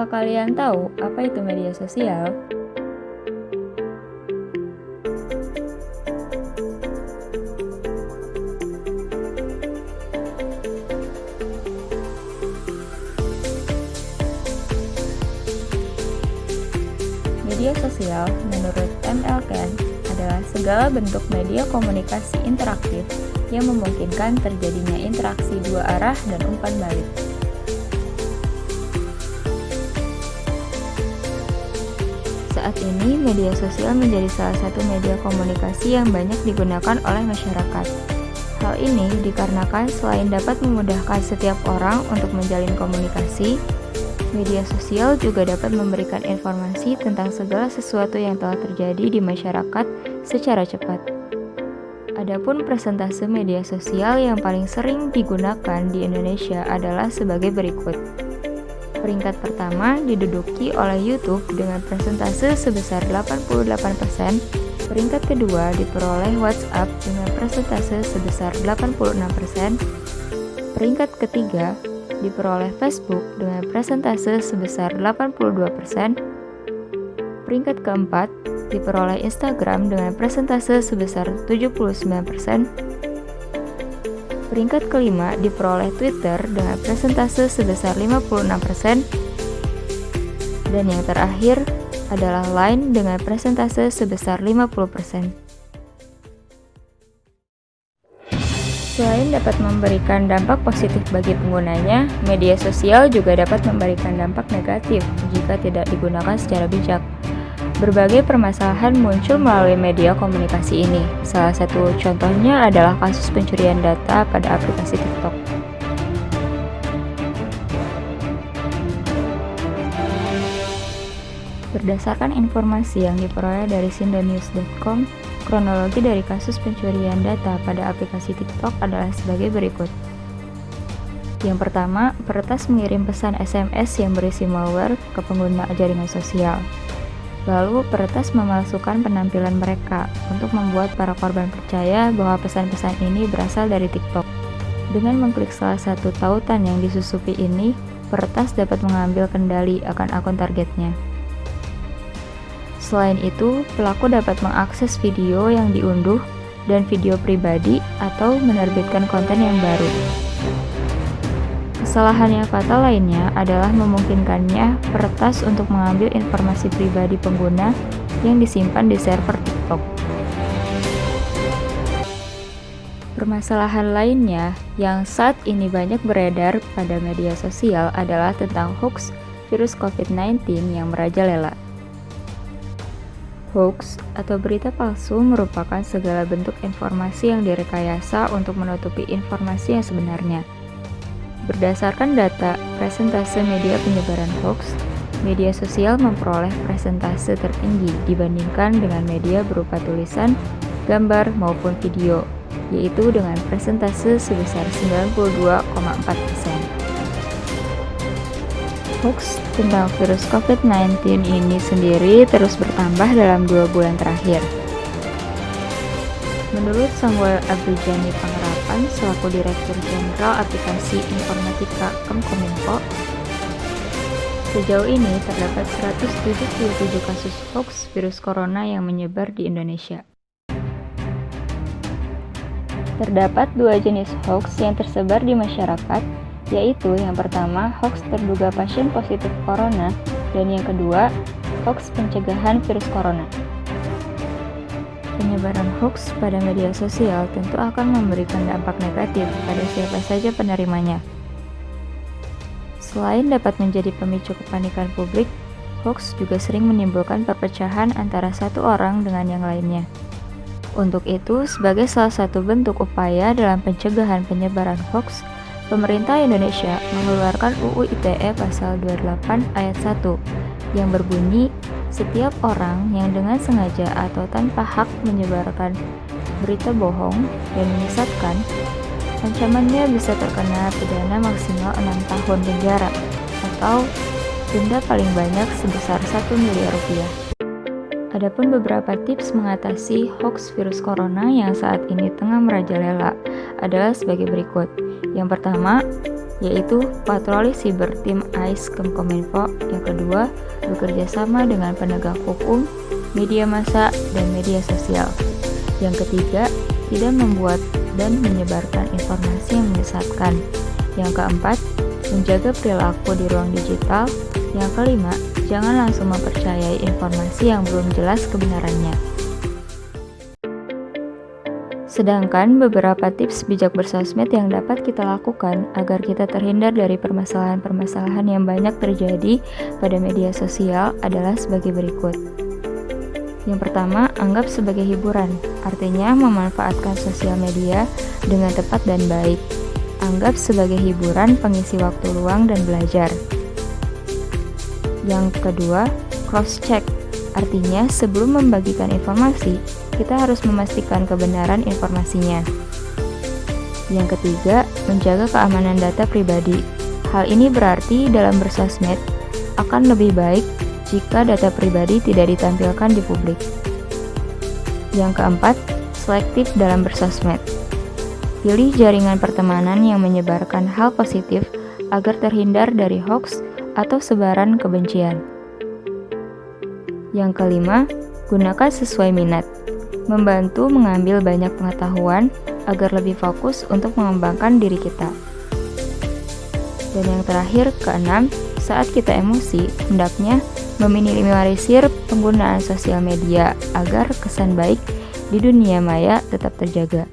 Apa kalian tahu apa itu media sosial? Media sosial, menurut MLKen, adalah segala bentuk media komunikasi interaktif yang memungkinkan terjadinya interaksi dua arah dan umpan balik. Saat ini, media sosial menjadi salah satu media komunikasi yang banyak digunakan oleh masyarakat. Hal ini dikarenakan selain dapat memudahkan setiap orang untuk menjalin komunikasi, media sosial juga dapat memberikan informasi tentang segala sesuatu yang telah terjadi di masyarakat secara cepat. Adapun persentase media sosial yang paling sering digunakan di Indonesia adalah sebagai berikut. Peringkat pertama diduduki oleh YouTube dengan persentase sebesar 88%, peringkat kedua diperoleh WhatsApp dengan persentase sebesar 86%, peringkat ketiga diperoleh Facebook dengan persentase sebesar 82%, peringkat keempat diperoleh Instagram dengan persentase sebesar 79%, peringkat kelima diperoleh Twitter dengan persentase sebesar 56%, dan yang terakhir adalah Line dengan persentase sebesar 50%. Selain dapat memberikan dampak positif bagi penggunanya, media sosial juga dapat memberikan dampak negatif jika tidak digunakan secara bijak. Berbagai permasalahan muncul melalui media komunikasi ini. Salah satu contohnya adalah kasus pencurian data pada aplikasi TikTok. Berdasarkan informasi yang diperoleh dari sindonews.com, kronologi dari kasus pencurian data pada aplikasi TikTok adalah sebagai berikut. Yang pertama, peretas mengirim pesan SMS yang berisi malware ke pengguna jaringan sosial. Lalu, peretas memalsukan penampilan mereka untuk membuat para korban percaya bahwa pesan-pesan ini berasal dari TikTok. Dengan mengklik salah satu tautan yang disusupi ini, peretas dapat mengambil kendali akan akun targetnya. Selain itu, pelaku dapat mengakses video yang diunduh dan video pribadi atau menerbitkan konten yang baru. Kesalahan yang fatal lainnya adalah memungkinkannya peretas untuk mengambil informasi pribadi pengguna yang disimpan di server TikTok. Permasalahan lainnya yang saat ini banyak beredar pada media sosial adalah tentang hoax virus COVID-19 yang merajalela. Hoax atau berita palsu merupakan segala bentuk informasi yang direkayasa untuk menutupi informasi yang sebenarnya. Berdasarkan data presentase media penyebaran hoax, media sosial memperoleh presentase tertinggi dibandingkan dengan media berupa tulisan, gambar, maupun video, yaitu dengan presentase sebesar 92,4%. Hoax tentang virus COVID-19 ini sendiri terus bertambah dalam 2 bulan terakhir. Menurut Samuel Abrijani Pangerapan selaku Direktur Jenderal Aplikasi Informatika Kemkominfo, sejauh ini terdapat 177 kasus hoax virus corona yang menyebar di Indonesia. Terdapat 2 jenis hoax yang tersebar di masyarakat, yaitu yang pertama hoax terduga pasien positif corona dan yang kedua hoax pencegahan virus corona. Penyebaran hoax pada media sosial tentu akan memberikan dampak negatif pada siapa saja penerimanya. Selain dapat menjadi pemicu kepanikan publik, hoax juga sering menimbulkan perpecahan antara satu orang dengan yang lainnya. Untuk itu, sebagai salah satu bentuk upaya dalam pencegahan penyebaran hoax, pemerintah Indonesia mengeluarkan UU ITE pasal 28 ayat 1 yang berbunyi setiap orang yang dengan sengaja atau tanpa hak menyebarkan berita bohong dan menyesatkan, ancamannya bisa terkena pidana maksimal 6 tahun penjara atau denda paling banyak sebesar 1 miliar rupiah. Adapun beberapa tips mengatasi hoax virus corona yang saat ini tengah merajalela adalah sebagai berikut. Yang pertama, yaitu patroli siber tim AIS Kemkominfo. Yang kedua, bekerja sama dengan penegak hukum, media massa, dan media sosial. Yang ketiga, tidak membuat dan menyebarkan informasi yang menyesatkan. Yang keempat, menjaga perilaku di ruang digital. Yang kelima, jangan langsung mempercayai informasi yang belum jelas kebenarannya. Sedangkan beberapa tips bijak bersosmed yang dapat kita lakukan agar kita terhindar dari permasalahan-permasalahan yang banyak terjadi pada media sosial adalah sebagai berikut. Yang pertama, anggap sebagai hiburan, artinya memanfaatkan sosial media dengan tepat dan baik. Anggap sebagai hiburan pengisi waktu luang dan belajar. Yang kedua, cross-check, artinya sebelum membagikan informasi, kita harus memastikan kebenaran informasinya. Yang ketiga, menjaga keamanan data pribadi. Hal ini berarti dalam bersosmed akan lebih baik jika data pribadi tidak ditampilkan di publik. Yang keempat, selektif dalam bersosmed. Pilih jaringan pertemanan yang menyebarkan hal positif agar terhindar dari hoaks atau sebaran kebencian. Yang kelima, gunakan sesuai minat. Membantu mengambil banyak pengetahuan agar lebih fokus untuk mengembangkan diri kita. Dan yang terakhir, keenam, saat kita emosi, hendaknya meminimalisir penggunaan sosial media agar kesan baik di dunia maya tetap terjaga.